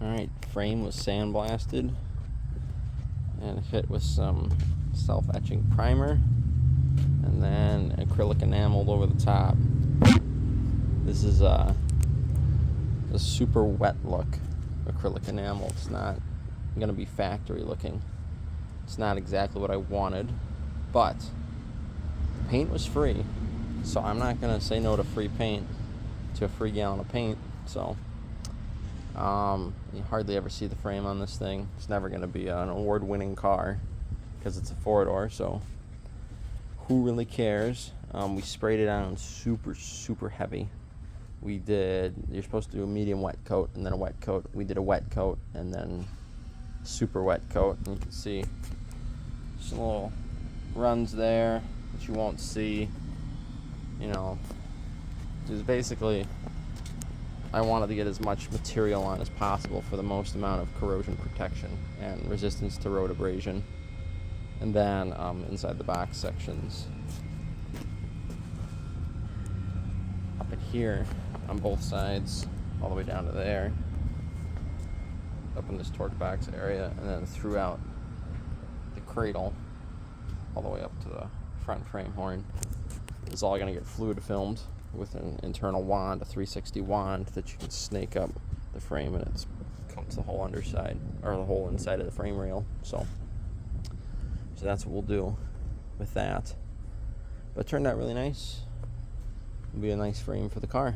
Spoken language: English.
Alright, frame was sandblasted and hit with some self-etching primer and then acrylic enameled over the top. This is a super wet look acrylic enamel. It's not going to be factory looking. It's not exactly what I wanted, but the paint was free, so I'm not going to say no to free paint, to a free gallon of paint. So you hardly ever see the frame on this thing. It's never going to be an award-winning car because it's a four-door, so who really cares? We sprayed it on super heavy. You're supposed to do a medium wet coat and then a wet coat. We did a wet coat and then super wet coat, and you can see some little runs there that you won't see. You know, just basically I wanted to get as much material on as possible for the most amount of corrosion protection and resistance to road abrasion. And then inside the box sections up in here on both sides all the way down to there, up in this torque box area, and then throughout the cradle all the way up to the front frame horn is all going to get fluid filmed with an internal wand, a 360 wand that you can snake up the frame, and it coats the whole underside or the whole inside of the frame rail. So that's what we'll do with that. But it turned out really nice. It'll be a nice frame for the car.